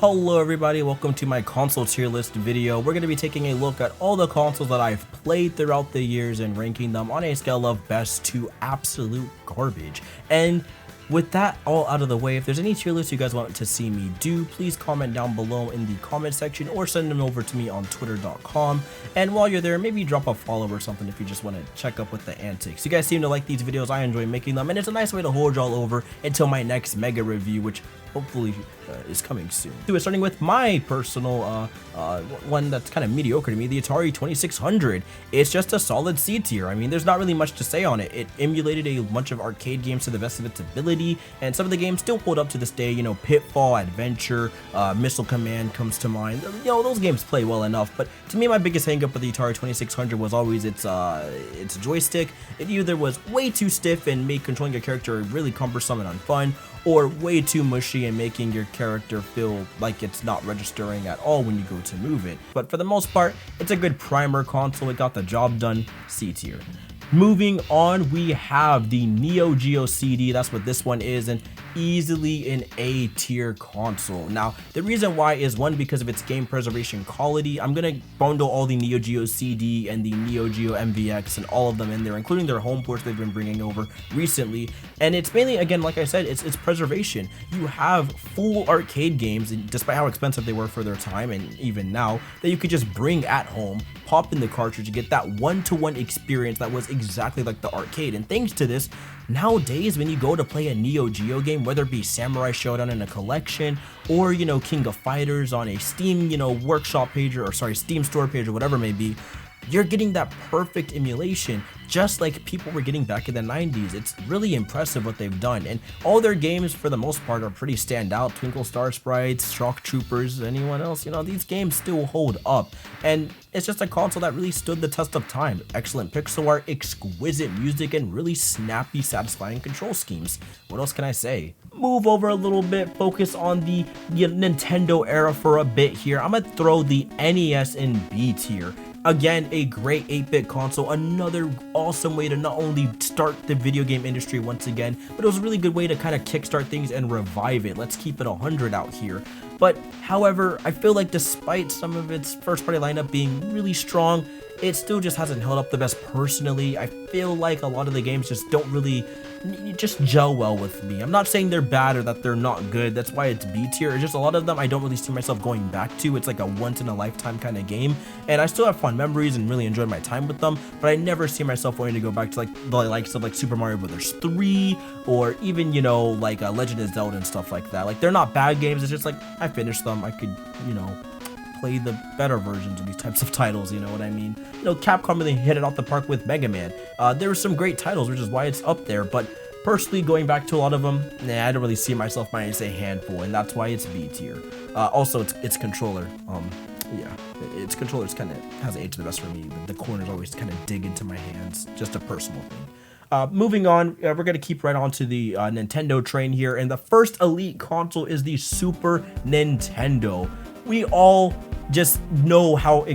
Hello everybody, welcome to my console tier list video. We're going to be taking a look at all the consoles that I've played throughout the years and ranking them on a scale of best to absolute garbage. And with that all out of the way, if there's any tier lists you guys want to see me do, please comment down below in the comment section or send them over to me on twitter.com. And while you're there, maybe drop a follow or something if you just want to check up with the antics. You guys seem to like these videos, I enjoy making them, and it's a nice way to hold y'all over until my next mega review, which hopefully is coming soon. So starting with my personal one that's kind of mediocre to me, the Atari 2600. It's just a solid C tier. I mean, there's not really much to say on it. It emulated a bunch of arcade games to the best of its ability, and some of the games still hold up to this day. You know, Pitfall, Adventure, Missile Command comes to mind. You know, those games play well enough, but to me, my biggest hangup with the Atari 2600 was always its joystick. It either was way too stiff and made controlling your character really cumbersome and unfun, or way too mushy and making your character feel like it's not registering at all when you go to move it. But for the most part, it's a good primer console. It got the job done. C tier. Moving on, we have the Neo Geo CD. That's what this one is, and easily an A tier console. Now, the reason why is one, because of its game preservation quality. I'm gonna bundle all the Neo Geo CD and the Neo Geo MVX and all of them in there, including their home ports they've been bringing over recently. And it's mainly, again, like I said, it's preservation. You have full arcade games, and despite how expensive they were for their time and even now, that you could just bring at home, pop in the cartridge, and get that one-to-one experience that was exactly like the arcade. And thanks to this, nowadays when you go to play a Neo Geo game, whether it be Samurai Showdown in a collection or, you know, King of Fighters on a Steam, you know, workshop page, or sorry, Steam store page, or whatever it may be, you're getting that perfect emulation, just like people were getting back in the 90s. It's really impressive what they've done, and all their games for the most part are pretty standout. Twinkle Star Sprites, Shock Troopers, anyone else, you know, these games still hold up, and it's just a console that really stood the test of time. Excellent pixel art, exquisite music, and really snappy, satisfying control schemes. What else can I say? Move over a little bit, focus on the Nintendo era for a bit here. I'm gonna throw the NES in B tier. Again, a great 8-bit console, another awesome way to not only start the video game industry once again, but it was a really good way to kind of kickstart things and revive it. Let's keep it 100 out here. But however, I feel like despite some of its first party lineup being really strong, it still just hasn't held up the best personally. I feel like a lot of the games just don't really just gel well with me. I'm not saying they're bad or that they're not good. That's why it's B tier. It's just a lot of them I don't really see myself going back to. It's like a once in a lifetime kind of game, and I still have fun memories and really enjoyed my time with them, but I never see myself wanting to go back to like the likes of like Super Mario Bros. 3 or even, you know, like Legend of Zelda and stuff like that. Like, they're not bad games. It's just like I finished them. I could, you know, play the better versions of these types of titles, you know what I mean? You know, Capcom really hit it off the park with Mega Man. There were some great titles, which is why it's up there, but personally, going back to a lot of them, nah, I don't really see myself buying a handful, and that's why it's B tier. Also, its controller, yeah, its controller's kind of has aged the best for me. The corners always kind of dig into my hands, just a personal thing. Moving on, we're going to keep right on to the Nintendo train here, and the first elite console is the Super Nintendo. We all just know how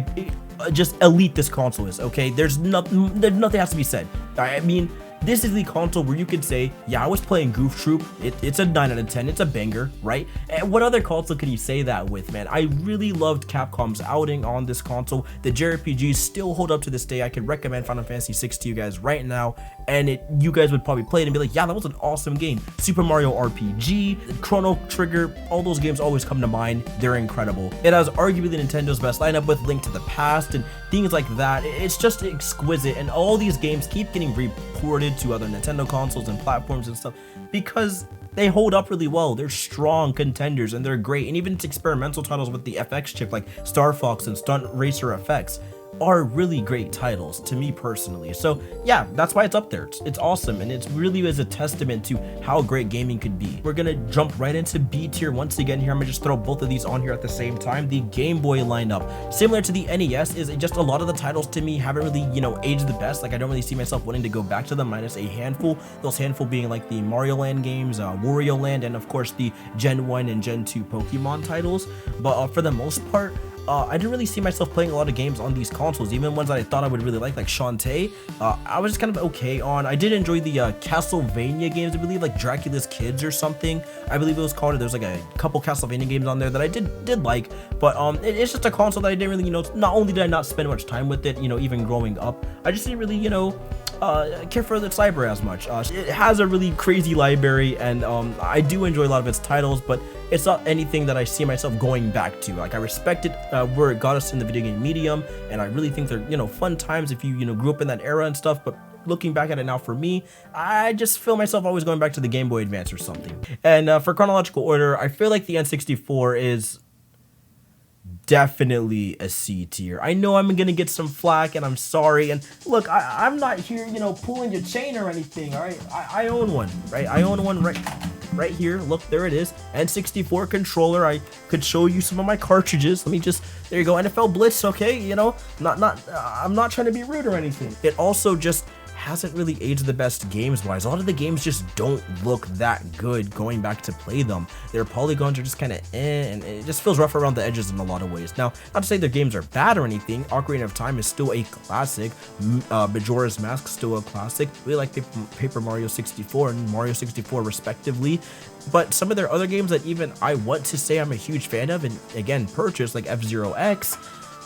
just elite this console is, okay? There's nothing has to be said. I mean, this is the console where you could say, yeah, I was playing Goof Troop. It's a 9 out of 10. It's a banger, right? And what other console could you say that with, man? I really loved Capcom's outing on this console. The JRPGs still hold up to this day. I could recommend Final Fantasy VI to you guys right now, and you guys would probably play it and be like, yeah, that was an awesome game. Super Mario RPG, Chrono Trigger, all those games always come to mind. They're incredible. It has arguably Nintendo's best lineup with Link to the Past and things like that. It's just exquisite, and all these games keep getting reported to other Nintendo consoles and platforms and stuff because they hold up really well. They're strong contenders and they're great, and even its experimental titles with the FX chip like Star Fox and Stunt Racer FX are really great titles to me personally. So yeah, that's why it's up there. It's awesome, and it's really is a testament to how great gaming could be. We're gonna jump right into B tier once again here. I'm gonna just throw both of these on here at the same time. The Game Boy lineup, similar to the NES, is just a lot of the titles to me haven't really, you know, aged the best. Like, I don't really see myself wanting to go back to them, minus a handful. Those handful being like the Mario Land games, Wario Land, and of course the Gen 1 and Gen 2 Pokemon titles. But for the most part, I didn't really see myself playing a lot of games on these consoles, even ones that I thought I would really like Shantae. I was just kind of okay on. I did enjoy the Castlevania games, I believe, like Dracula's Kids or something, I believe it was called. There's like a couple Castlevania games on there that I did like, but it's just a console that I didn't really, you know, not only did I not spend much time with it, you know, even growing up, I just didn't really, you know, care for its library as much. It has a really crazy library, and I do enjoy a lot of its titles, but it's not anything that I see myself going back to. Like, I respect it where it got us in the video game medium, and I really think they're, you know, fun times if you know, grew up in that era and stuff. But looking back at it now, for me, I just feel myself always going back to the Game Boy Advance or something. And for chronological order, I feel like the N64 is definitely a C tier. I know I'm gonna get some flack, and I'm sorry. And look, I'm not here, you know, pulling your chain or anything. All right, I own one, right? I own one right here. Look, there it is. N64 controller. I could show you some of my cartridges. Let me just, there you go. NFL Blitz. Okay, you know, I'm not trying to be rude or anything. It also just hasn't really aged the best games wise. A lot of the games just don't look that good going back to play them. Their polygons are just kind of and it just feels rough around the edges in a lot of ways. Now, not to say their games are bad or anything. Ocarina of Time is still a classic. Majora's Mask is still a classic. We like Paper Mario 64 and Mario 64 respectively. But some of their other games that even I want to say I'm a huge fan of and again purchase, like F-Zero X,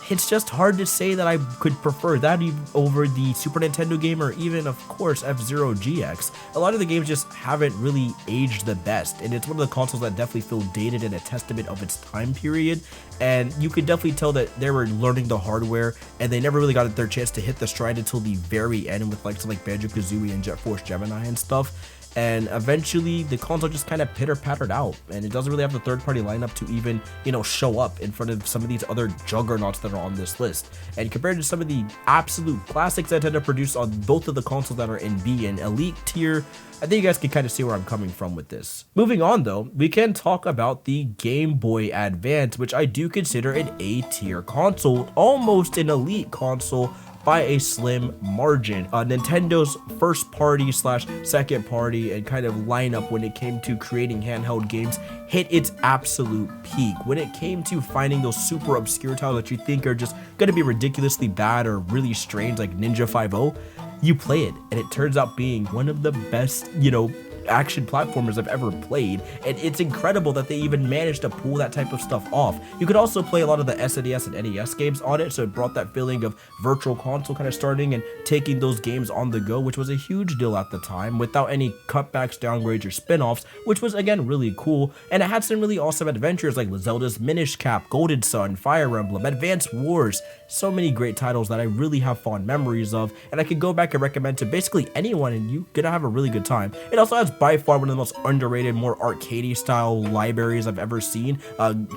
it's just hard to say that I could prefer that over the Super Nintendo game, or even, of course, F-Zero GX. A lot of the games just haven't really aged the best, and it's one of the consoles that definitely feel dated and a testament of its time period. And you could definitely tell that they were learning the hardware, and they never really got their chance to hit the stride until the very end with like Banjo-Kazooie and Jet Force Gemini and stuff. And eventually the console just kind of pitter-pattered out, and it doesn't really have the third-party lineup to even, you know, show up in front of some of these other juggernauts that are on this list. And compared to some of the absolute classics that Nintendo produced on both of the consoles that are in B and Elite tier, I think you guys can kind of see where I'm coming from with this. Moving on though, we can talk about the Game Boy Advance, which I do consider an A tier console, almost an elite console, by a slim margin. Nintendo's first party slash second party and kind of lineup when it came to creating handheld games hit its absolute peak. When it came to finding those super obscure titles that you think are just gonna be ridiculously bad or really strange, like Ninja 5.0, you play it and it turns out being one of the best, you know, action platformers I've ever played, and it's incredible that they even managed to pull that type of stuff off. You could also play a lot of the SNES and NES games on it, so it brought that feeling of virtual console kind of starting and taking those games on the go, which was a huge deal at the time, without any cutbacks, downgrades, or spin-offs, which was again really cool. And it had some really awesome adventures like Zelda's Minish Cap, Golden Sun, Fire Emblem, Advance Wars, so many great titles that I really have fond memories of, and I could go back and recommend to basically anyone, and you're gonna have a really good time. It also has by far one of the most underrated, more arcadey style libraries I've ever seen.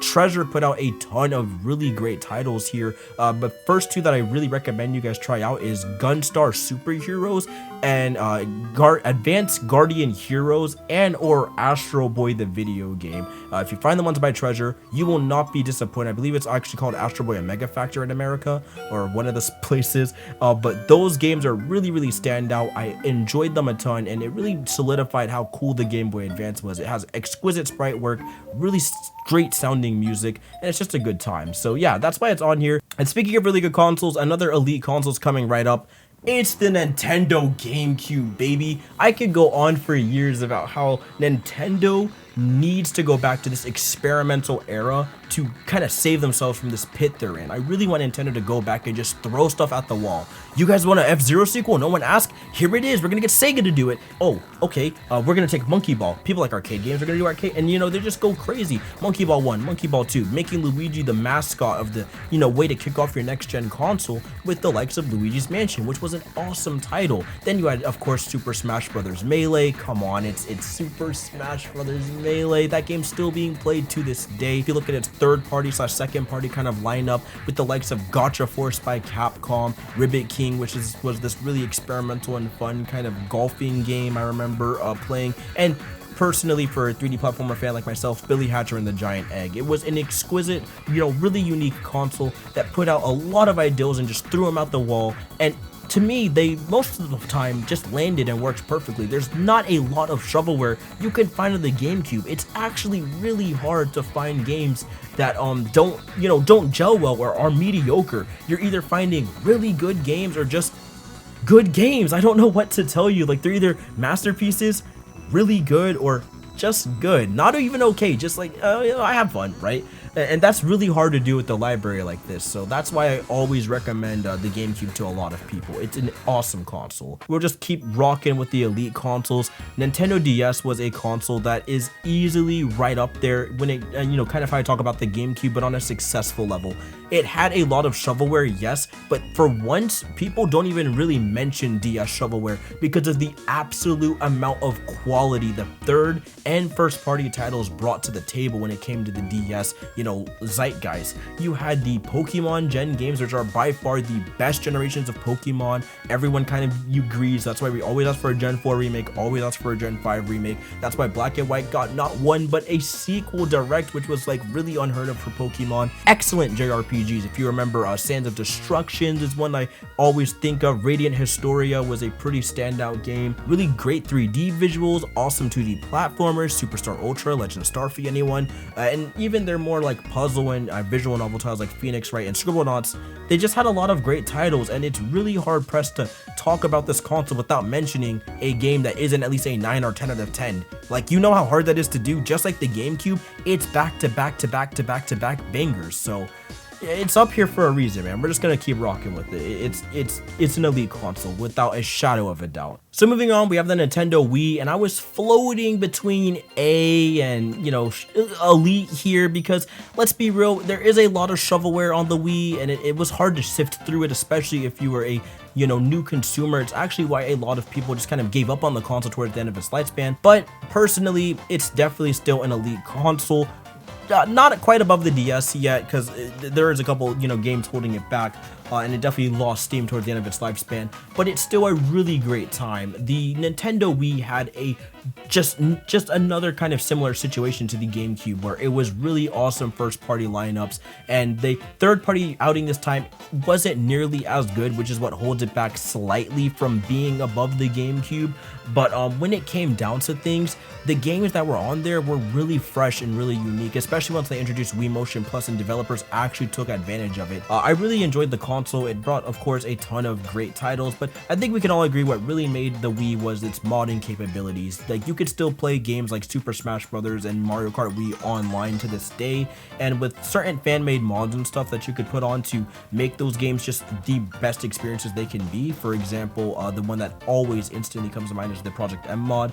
Treasure put out a ton of really great titles here, but first two that I really recommend you guys try out is Gunstar Superheroes and Advanced Guardian Heroes and or Astro Boy the video game. If you find the ones by Treasure, you will not be disappointed. I believe it's actually called Astro Boy Omega Factor in America, or one of the places, but those games are really stand out. I enjoyed them a ton, and it really solidified how cool the Game Boy Advance was. It has exquisite sprite work, really great sounding music, and it's just a good time. So yeah, that's why it's on here. And speaking of really good consoles, another elite console's coming right up. It's the Nintendo GameCube, baby. I could go on for years about how Nintendo needs to go back to this experimental era to kind of save themselves from this pit they're in. I really want Nintendo to go back and just throw stuff at the wall. You guys want an F-Zero sequel? No one asked? Here it is. We're gonna get Sega to do it. Oh, okay. We're gonna take Monkey Ball. People like arcade games are gonna do arcade, and you know, they just go crazy. Monkey Ball 1, Monkey Ball 2, making Luigi the mascot of the, you know, way to kick off your next gen console with the likes of Luigi's Mansion, which was an awesome title. Then you had, of course, Super Smash Bros. Melee. Come on, it's Super Smash Bros. Melee. That game's still being played to this day. If you look at its third party slash second party kind of lineup with the likes of Gotcha Force by Capcom, Ribbit King, which was this really experimental and fun kind of golfing game I remember playing, and personally, for a 3D platformer fan like myself, Billy Hatcher and the Giant Egg. It was an exquisite, you know, really unique console that put out a lot of ideals and just threw them out the wall, and to me, they most of the time just landed and worked perfectly. There's not a lot of shovelware you can find on the GameCube. It's actually really hard to find games that don't gel well or are mediocre. You're either finding really good games or just good games. I don't know what to tell you. Like, they're either masterpieces, really good, or just good. Not even okay, just like I have fun, right? And that's really hard to do with the library like this, so that's why I always recommend the GameCube to a lot of people. It's an awesome console. We'll just keep rocking with the elite consoles. Nintendo DS was a console that is easily right up there when it, kind of how I talk about the GameCube, but on a successful level. It had a lot of shovelware, yes, but for once, people don't even really mention DS shovelware because of the absolute amount of quality the third and first party titles brought to the table when it came to the DS, zeitgeist. You had the Pokemon Gen games, which are by far the best generations of Pokemon. Everyone kind of agrees. That's why we always ask for a Gen 4 remake, always ask for a Gen 5 remake. That's why Black and White got not one, but a sequel direct, which was like really unheard of for Pokemon. Excellent JRPGs. If you remember, Sands of Destructions is one I always think of. Radiant Historia was a pretty standout game. Really great 3D visuals, awesome 2D platformers, Superstar Ultra, Legend of Starfy, anyone, and even their more like puzzle and visual novel titles like Phoenix Wright and Scribblenauts. They just had a lot of great titles, and it's really hard pressed to talk about this console without mentioning a game that isn't at least a 9 or 10 out of 10. Like, you know how hard that is to do. Just like the GameCube, it's back to back to back to back to back bangers. So it's up here for a reason, man. We're just gonna keep rocking with it. It's an elite console without a shadow of a doubt. So moving on, we have the Nintendo Wii, and I was floating between A and elite here because let's be real, there is a lot of shovelware on the Wii, and it was hard to sift through it, especially if you were a new consumer. It's actually why a lot of people just kind of gave up on the console towards the end of its lifespan. But personally, it's definitely still an elite console. Not quite above the DS yet, because there is a couple games holding it back, and it definitely lost steam towards the end of its lifespan, but it's still a really great time. The Nintendo Wii had a just another kind of similar situation to the GameCube, where it was really awesome first party lineups, and the third party outing this time wasn't nearly as good, which is what holds it back slightly from being above the GameCube. But when it came down to things, the games that were on there were really fresh and really unique, especially once they introduced Wii Motion Plus and developers actually took advantage of it. I really enjoyed the console. It brought, of course, a ton of great titles, but I think we can all agree what really made the Wii was its modding capabilities. Like, you could still play games like Super Smash Bros. And Mario Kart Wii online to this day, and with certain fan-made mods and stuff that you could put on to make those games just the best experiences they can be. For example, the one that always instantly comes to mind is the Project M mod.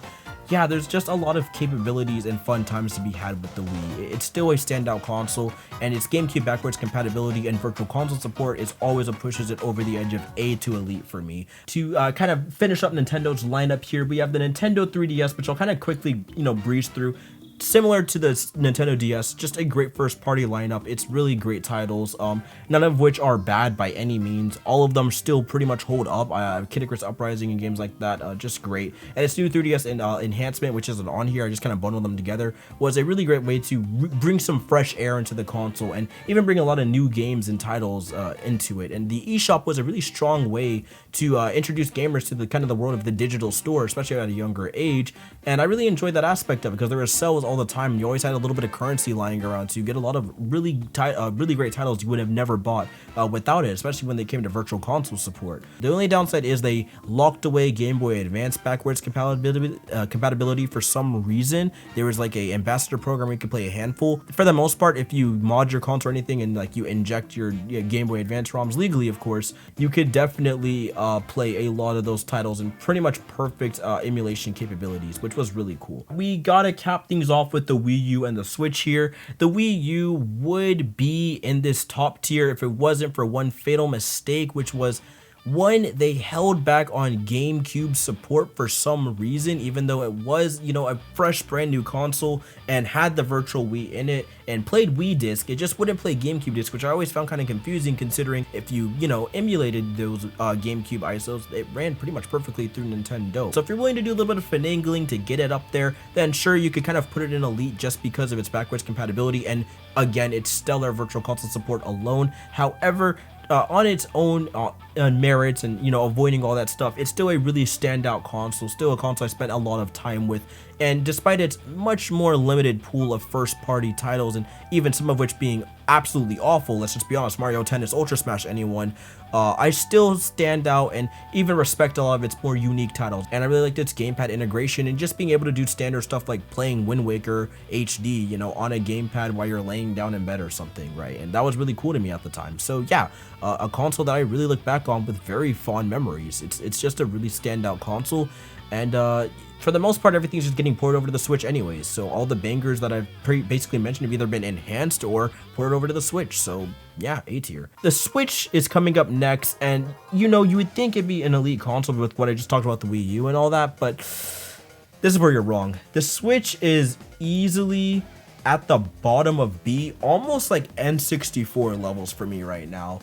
Yeah, there's just a lot of capabilities and fun times to be had with the Wii. It's still a standout console, and its GameCube backwards compatibility and virtual console support is always what pushes it over the edge of A to elite for me. To kind of finish up Nintendo's lineup here, we have the Nintendo 3DS, which I'll kind of quickly, breeze through. Similar to the Nintendo DS, just a great first party lineup. It's really great titles, none of which are bad by any means. All of them still pretty much hold up. Kid Icarus Uprising and games like that, just great. And its new 3DS enhancement, which isn't on here, I just kind of bundled them together, was a really great way to bring some fresh air into the console and even bring a lot of new games and titles into it. And the eShop was a really strong way to introduce gamers to the kind of the world of the digital store, especially at a younger age. And I really enjoyed that aspect of it because there were sales all the time. You always had a little bit of currency lying around, so you get a lot of really great titles you would have never bought without it, especially when they came to virtual console support. The only downside is they locked away Game Boy Advance backwards compatibility for some reason. There was like a ambassador program where you could play a handful. For the most part, if you mod your console or anything and like you inject your Game Boy Advance ROMs legally, of course, you could definitely play a lot of those titles in pretty much perfect emulation capabilities, which was really cool. We gotta cap things off with the Wii U and the Switch here. The Wii U would be in this top tier if it wasn't for one fatal mistake, which was one, they held back on GameCube support for some reason, even though it was, a fresh brand new console and had the virtual Wii in it and played Wii Disc. It just wouldn't play GameCube Disc, which I always found kind of confusing considering if you, emulated those GameCube ISOs, it ran pretty much perfectly through Nintendo. So if you're willing to do a little bit of finagling to get it up there, then sure, you could kind of put it in Elite just because of its backwards compatibility and again, its stellar virtual console support alone. However, on its own merits and, you know, avoiding all that stuff, it's still a really standout console, still a console I spent a lot of time with. And despite its much more limited pool of first-party titles, and even some of which being absolutely awful, let's just be honest, Mario Tennis Ultra Smash anyone, I still stand out and even respect a lot of its more unique titles. And I really liked its gamepad integration and just being able to do standard stuff like playing Wind Waker HD, you know, on a gamepad while you're laying down in bed or something, right? And that was really cool to me at the time. So yeah, a console that I really look back on with very fond memories. It's just a really standout console, and for the most part, everything's just getting ported over to the Switch anyways, so all the bangers that I've basically mentioned have either been enhanced or ported over to the Switch, so yeah, A tier. The Switch is coming up next, and you know, you would think it'd be an elite console with what I just talked about, the Wii U and all that, but this is where you're wrong. The Switch is easily at the bottom of B, almost like N64 levels for me right now.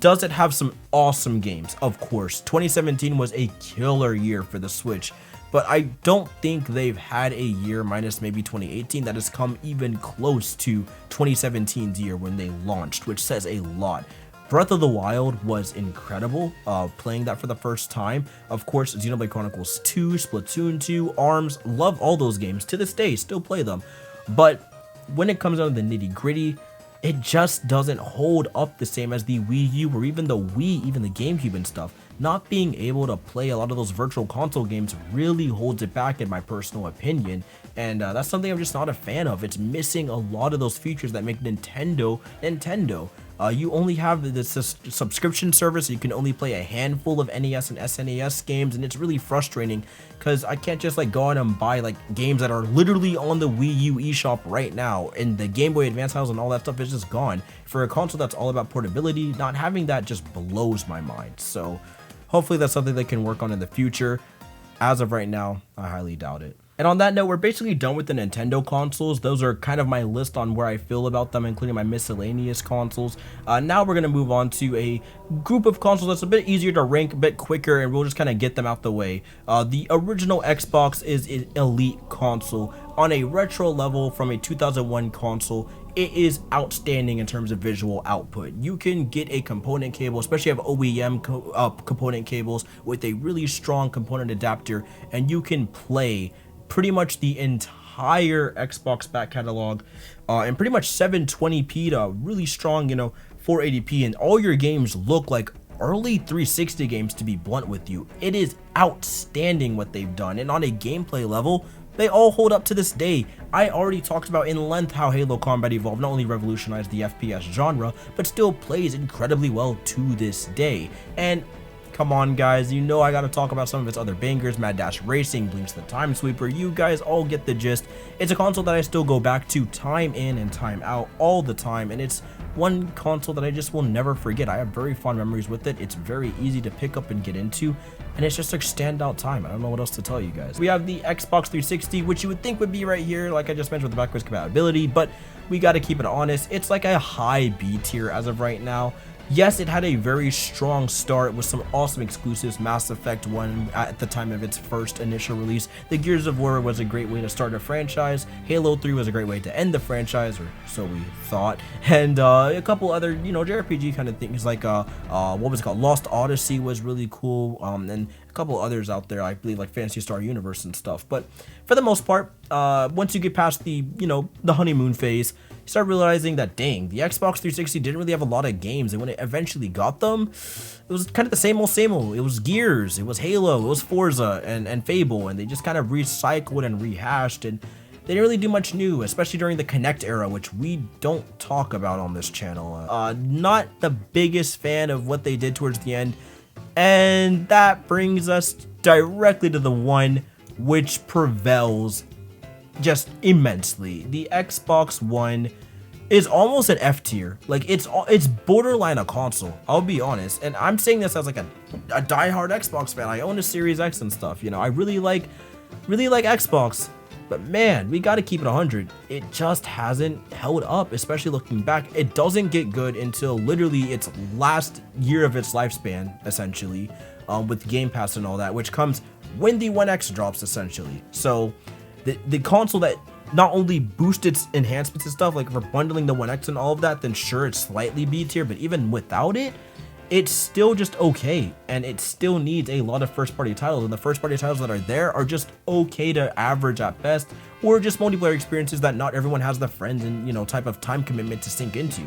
Does it have some awesome games? Of course. 2017 was a killer year for the Switch, but I don't think they've had a year, minus maybe 2018, that has come even close to 2017's year when they launched, which says a lot. Breath of the Wild was incredible, playing that for the first time. Of course, Xenoblade Chronicles 2, Splatoon 2, ARMS, love all those games. To this day, still play them. But when it comes down to the nitty-gritty, it just doesn't hold up the same as the Wii U or even the Wii, even the GameCube and stuff. Not being able to play a lot of those virtual console games really holds it back in my personal opinion, and that's something I'm just not a fan of. It's missing a lot of those features that make Nintendo. You only have this subscription service, so you can only play a handful of NES and SNES games, and it's really frustrating because I can't just like go out and buy like games that are literally on the Wii U eShop right now, and the Game Boy Advance titles and all that stuff is just gone. For a console that's all about portability, not having that just blows my mind. So hopefully that's something they can work on in the future. As of right now, I highly doubt it. And on that note, we're basically done with the Nintendo consoles. Those are kind of my list on where I feel about them, including my miscellaneous consoles. Now we're going to move on to a group of consoles that's a bit easier to rank, a bit quicker, and we'll just kind of get them out the way. The original Xbox is an elite console. On a retro level from a 2001 console, it is outstanding in terms of visual output. You can get a component cable, especially have OEM component cables with a really strong component adapter, and you can play pretty much the entire Xbox back catalog and pretty much 720p to really strong, you know, 480p, and all your games look like early 360 games, to be blunt with you. It is outstanding what they've done, and on a gameplay level, they all hold up to this day. I already talked about in length how Halo Combat Evolved not only revolutionized the FPS genre, but still plays incredibly well to this day. And come on guys, you know I gotta talk about some of its other bangers, Mad Dash Racing, Blinks the Time Sweeper, you guys all get the gist. It's a console that I still go back to time in and time out all the time, and it's one console that I just will never forget. I have very fond memories with it. It's very easy to pick up and get into, and it's just a standout time. I don't know what else to tell you guys. We have the Xbox 360, which you would think would be right here, like I just mentioned with the backwards compatibility, but we gotta keep it honest, it's like a high B tier as of right now. Yes, it had a very strong start with some awesome exclusives. Mass Effect 1 at the time of its first initial release. The Gears of War was a great way to start a franchise. Halo 3 was a great way to end the franchise, or so we thought. And a couple other, you know, JRPG kind of things like, what was it called? Lost Odyssey was really cool. And a couple others out there, I believe, like Phantasy Star Universe and stuff. But for the most part, once you get past the, you know, the honeymoon phase, you start realizing that, dang, the Xbox 360 didn't really have a lot of games, and when it eventually got them, it was kind of the same old. It was Gears, it was Halo, it was Forza, and Fable, and they just kind of recycled and rehashed, and they didn't really do much new, especially during the Kinect era, which we don't talk about on this channel. Not the biggest fan of what they did towards the end, and that brings us directly to the one which prevails just immensely. The Xbox One is almost an F tier. Like it's borderline a console, I'll be honest, and I'm saying this as like a diehard Xbox fan. I own a Series X and stuff, you know. I really like Xbox, but man, we got to keep it 100. It just hasn't held up, especially looking back. It doesn't get good until literally its last year of its lifespan, essentially, with Game Pass and all that, which comes when the One X drops, essentially. So the console that not only boosts its enhancements and stuff, like for bundling the One X and all of that, then sure, it's slightly B tier, but even without it, it's still just okay, and it still needs a lot of first party titles, and the first party titles that are there are just okay to average at best, or just multiplayer experiences that not everyone has the friends and, you know, type of time commitment to sink into.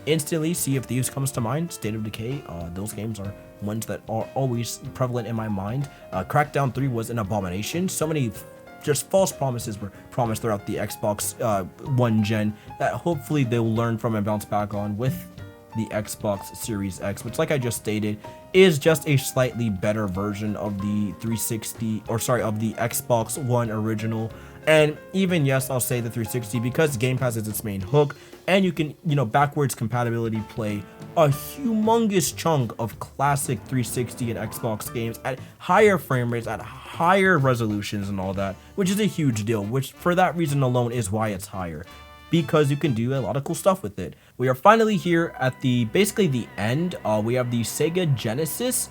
Instantly, Sea of Thieves comes to mind, State of Decay, those games are ones that are always prevalent in my mind. Crackdown 3 was an abomination. So many just false promises were promised throughout the Xbox One gen that hopefully they'll learn from and bounce back on with the Xbox Series X, which, like I just stated, is just a slightly better version of the 360, or sorry, of the Xbox One original. And even, yes, I'll say the 360 because Game Pass is its main hook, and you can, you know, backwards compatibility play a humongous chunk of classic 360 and Xbox games at higher frame rates, at higher resolutions and all that, which is a huge deal, which for that reason alone is why it's higher, because you can do a lot of cool stuff with it. We are finally here at the basically the end. We have the Sega Genesis,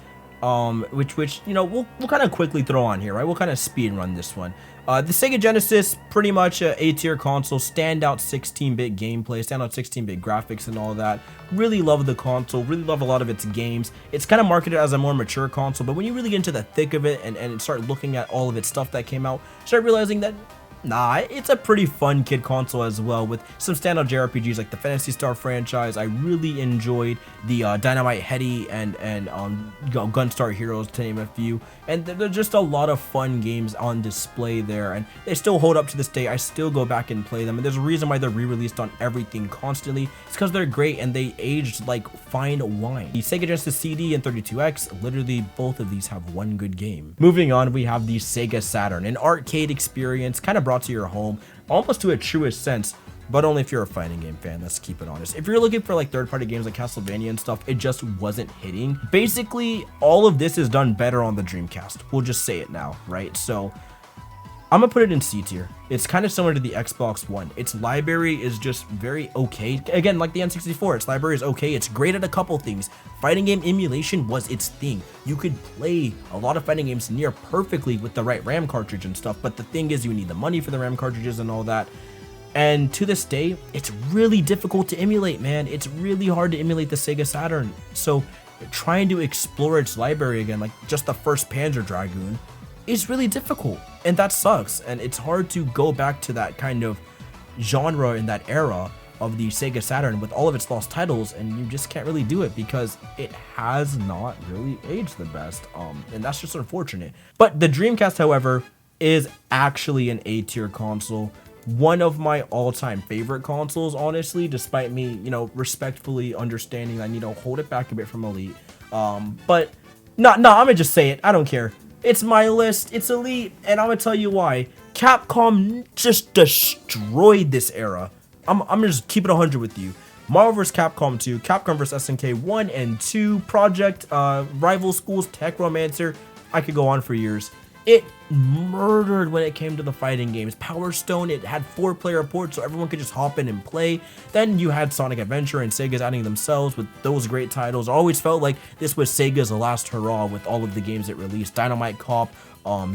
which you know we'll kind of quickly throw on here, right? We'll kind of speed run this one. The Sega Genesis, pretty much a A-tier console, standout 16-bit gameplay, standout 16-bit graphics and all that. Really love the console, really love a lot of its games. It's kind of marketed as a more mature console, but when you really get into the thick of it and start looking at all of its stuff that came out, start realizing that nah, it's a pretty fun kid console as well, with some standout JRPGs like the Phantasy Star franchise. I really enjoyed the Dynamite Headdy and Gunstar Heroes, to name a few. And there's just a lot of fun games on display there, and they still hold up to this day. I still go back and play them, and there's a reason why they're re-released on everything constantly. It's because they're great and they aged like fine wine. The Sega Genesis CD and 32X, literally both of these have one good game. Moving on, we have the Sega Saturn, an arcade experience kind of brought to your home, almost to a truest sense, but only if you're a fighting game fan. Let's keep it honest. If you're looking for like third-party games like Castlevania and stuff, it just wasn't hitting. Basically, all of this is done better on the Dreamcast. We'll just say it now, right? So I'm gonna put it in C tier. It's kind of similar to the Xbox One. Its library is just very okay. Again, like the N64, its library is okay. It's great at a couple things. Fighting game emulation was its thing. You could play a lot of fighting games near perfectly with the right RAM cartridge and stuff, but the thing is you need the money for the RAM cartridges and all that. And to this day, it's really difficult to emulate, man. It's really hard to emulate the Sega Saturn. So trying to explore its library again, like just the first Panzer Dragoon, is really difficult, and that sucks. And it's hard to go back to that kind of genre in that era of the Sega Saturn with all of its lost titles, and you just can't really do it because it has not really aged the best, and that's just unfortunate. But the Dreamcast, however, is actually an A-tier console, one of my all-time favorite consoles, honestly, despite me, you know, respectfully understanding I need to hold it back a bit from Elite. But no, I'm gonna just say it, I don't care. It's my list, it's Elite, and I'm gonna tell you why. Capcom just destroyed this era. I'm gonna just keep it 100 with you. Marvel vs. Capcom 2, Capcom vs. SNK 1 and 2, Project, Rival Schools, Tech Romancer, I could go on for years. It murdered when it came to the fighting games. Power Stone, it had 4-player ports so everyone could just hop in and play. Then you had Sonic Adventure and Sega's adding themselves with those great titles. I always felt like this was Sega's last hurrah with all of the games it released. Dynamite Cop,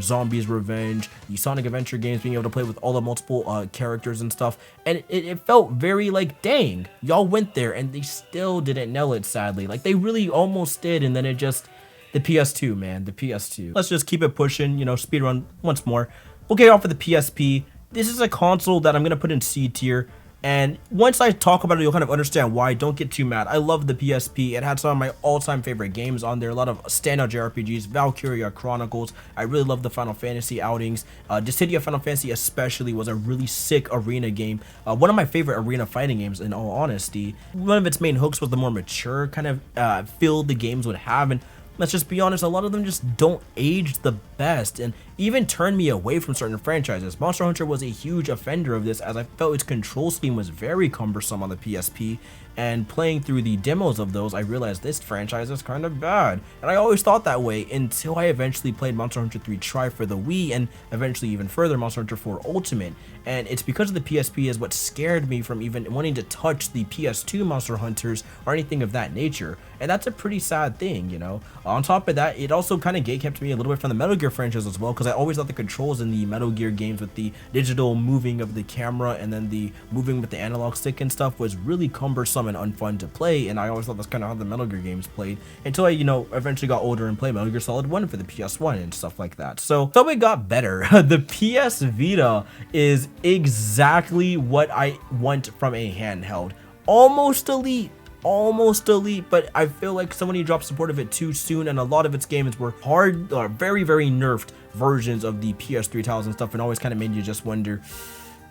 Zombies Revenge, the Sonic Adventure games, being able to play with all the multiple characters and stuff. And it felt very like, dang, y'all went there and they still didn't nail it, sadly. Like, they really almost did, and then it just... The PS2, man, the PS2. Let's just keep it pushing, you know, speedrun once more. We'll get off of the PSP. This is a console that I'm going to put in C tier. And once I talk about it, you'll kind of understand why. Don't get too mad. I love the PSP. It had some of my all-time favorite games on there. A lot of standout JRPGs, Valkyria Chronicles. I really love the Final Fantasy outings. Dissidia Final Fantasy especially was a really sick arena game. One of my favorite arena fighting games, in all honesty. One of its main hooks was the more mature kind of feel the games would have. And let's just be honest, a lot of them just don't age the best and even turn me away from certain franchises. Monster Hunter was a huge offender of this, as I felt its control scheme was very cumbersome on the PSP, and playing through the demos of those, I realized this franchise is kind of bad. And I always thought that way until I eventually played Monster Hunter 3 Try for the Wii, and eventually even further Monster Hunter 4 Ultimate. And it's because of the PSP is what scared me from even wanting to touch the PS2 Monster Hunters or anything of that nature. And that's a pretty sad thing, you know. On top of that, it also kind of gatekept me a little bit from the Metal Gear Gear franchise as well, because I always thought the controls in the Metal Gear games with the digital moving of the camera and then the moving with the analog stick and stuff was really cumbersome and unfun to play, and I always thought that's kind of how the Metal Gear games played until I, eventually got older and played Metal Gear Solid 1 for the PS1 and stuff like that. So it got better. The PS Vita is exactly what I want from a handheld. Almost elite, but I feel like Sony dropped support of it too soon, and a lot of its games were hard or very nerfed versions of the PS3 titles and stuff, and always kind of made you just wonder,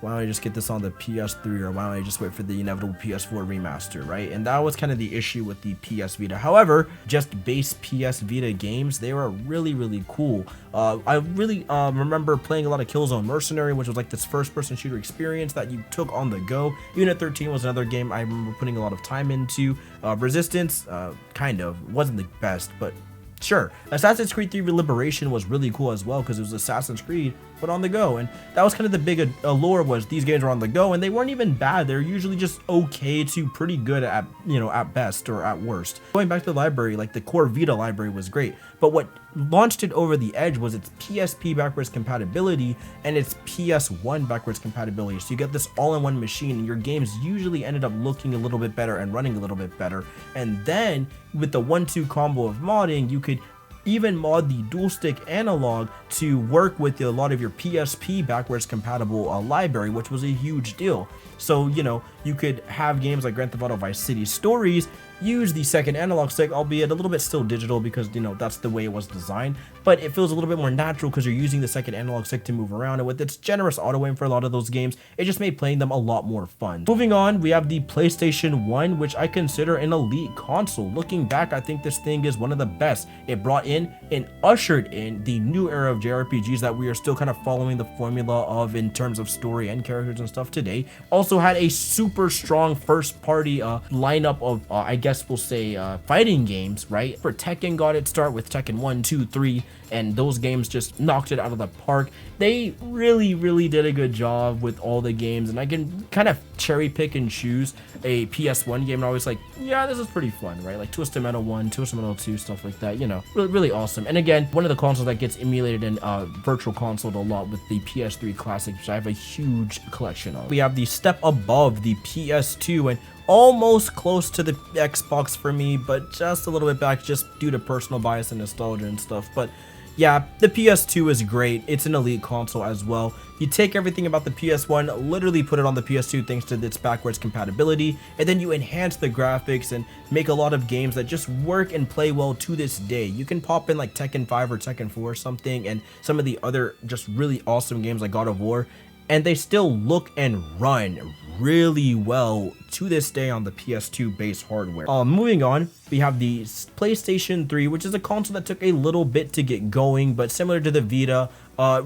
why don't I just get this on the PS3, or why don't I just wait for the inevitable PS4 remaster, right? And that was kind of the issue with the PS Vita. However, just base PS Vita games, they were really cool. I really remember playing a lot of Killzone Mercenary, which was like this first-person shooter experience that you took on the go. Unit 13 was another game I remember putting a lot of time into. Resistance, kind of, wasn't the best, but sure. Assassin's Creed 3 Liberation was really cool as well, because it was Assassin's Creed but on the go, and that was kind of the big allure, was these games were on the go, and they weren't even bad. They're usually just okay to pretty good at at best or at worst. Going back to the library, like the core Vita library was great, but what launched it over the edge was its PSP backwards compatibility and its PS1 backwards compatibility. So you get this all-in-one machine, and your games usually ended up looking a little bit better and running a little bit better. And then with the 1-2 combo of modding, you could even mod the dual stick analog to work with a lot of your PSP backwards compatible library, which was a huge deal. So you could have games like Grand Theft Auto Vice City Stories use the second analog stick, albeit a little bit still digital, because that's the way it was designed, but it feels a little bit more natural because you're using the second analog stick to move around, and with its generous auto aim for a lot of those games, it just made playing them a lot more fun. Moving on, we have the PlayStation 1, which I consider an elite console. Looking back, I think this thing is one of the best. It brought in and ushered in the new era of JRPGs that we are still kind of following the formula of in terms of story and characters and stuff today. Also had a super strong first party lineup of I guess we'll say fighting games, right? For Tekken got its start with Tekken 1, 2, 3, and those games just knocked it out of the park. They really did a good job with all the games, and I can kind of cherry pick and choose a PS1 game, and I was like, yeah, this is pretty fun, right? Like Twisted Metal 1, Twisted Metal 2, stuff like that, really awesome. And again, one of the consoles that gets emulated in Virtual Console a lot with the PS3 Classic, which I have a huge collection of. We have the step above the PS2, and almost close to the Xbox for me, but just a little bit back just due to personal bias and nostalgia and stuff. But yeah, the PS2 is great. It's an elite console as well. You take everything about the PS1, literally put it on the PS2 thanks to its backwards compatibility, and then you enhance the graphics and make a lot of games that just work and play well to this day. You can pop in like Tekken 5 or Tekken 4 or something, and some of the other just really awesome games like God of War, and they still look and run really well to this day on the PS2 base hardware. Moving on, we have the PlayStation 3, which is a console that took a little bit to get going, but similar to the Vita,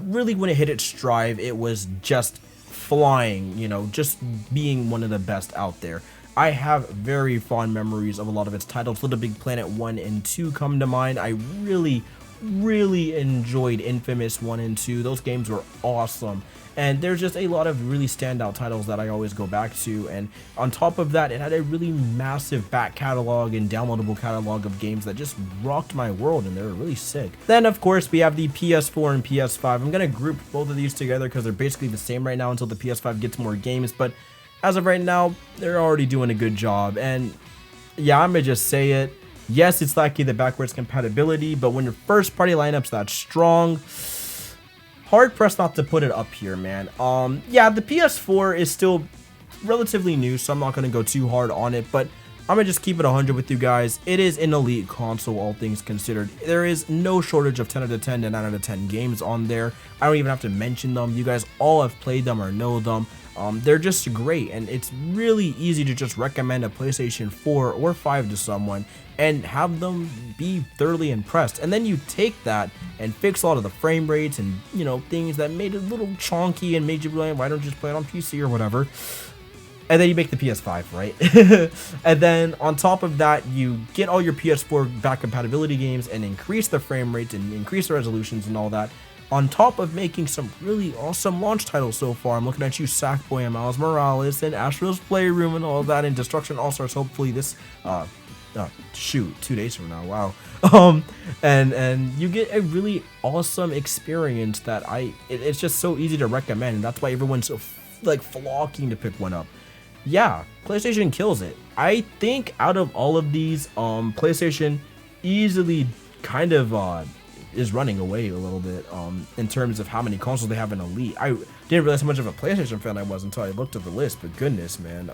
really when it hit its stride, it was just flying, just being one of the best out there. I have very fond memories of a lot of its titles. Little Big Planet 1 and 2 come to mind. I really enjoyed Infamous 1 and 2. Those games were awesome. And there's just a lot of really standout titles that I always go back to, and on top of that, it had a really massive back catalog and downloadable catalog of games that just rocked my world, and they were really sick. Then of course we have the PS4 and PS5. I'm gonna group both of these together because they're basically the same right now until the PS5 gets more games, but as of right now, they're already doing a good job. And yeah, I'm gonna just say it, yes, it's lacking the backwards compatibility, but when your first party lineup's that strong, hard pressed not to put it up here, man. Yeah, the PS4 is still relatively new, so I'm not going to go too hard on it, but I'm going to just keep it 100 with you guys. It is an elite console, all things considered. There is no shortage of 10 out of 10 and 9 out of 10 games on there. I don't even have to mention them. You guys all have played them or know them. They're just great, and it's really easy to just recommend a PlayStation 4 or 5 to someone and have them be thoroughly impressed. And then you take that and fix a lot of the frame rates and things that made it a little chonky and made you be like, why don't you just play it on PC or whatever? And then you make the PS5, right? And then on top of that, you get all your PS4 back compatibility games and increase the frame rates and increase the resolutions and all that, on top of making some really awesome launch titles so far. I'm looking at you, Sackboy and Miles Morales and Astro's Playroom and all that, and Destruction All-Stars hopefully this shoot, 2 days from now. Wow. And you get a really awesome experience that it's just so easy to recommend, and that's why everyone's so like flocking to pick one up. Yeah, PlayStation kills it. I think out of all of these, PlayStation easily kind of is running away a little bit in terms of how many consoles they have in Elite. I didn't realize how much of a PlayStation fan I was until I looked at the list, but goodness, man.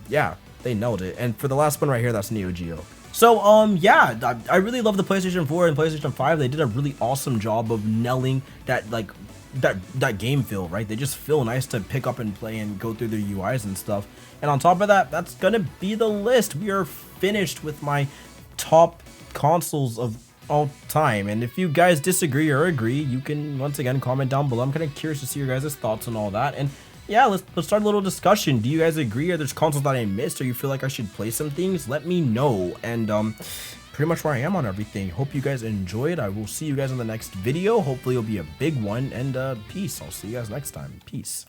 Yeah, they nailed it. And for the last one right here, that's Neo Geo. So yeah, I really love the PlayStation 4 and PlayStation 5. They did a really awesome job of nailing that that game feel, right? They just feel nice to pick up and play and go through their UIs and stuff. And on top of that, that's gonna be the list. We are finished with my top consoles of all time. And if you guys disagree or agree, you can once again comment down below. I'm kind of curious to see your guys' thoughts on all that. And yeah, let's start a little discussion. Do you guys agree? Are there consoles that I missed, or you feel like I should play some things? Let me know. And pretty much where I am on everything. Hope you guys enjoyed. I will see you guys in the next video. Hopefully it'll be a big one. And peace. I'll see you guys next time. Peace.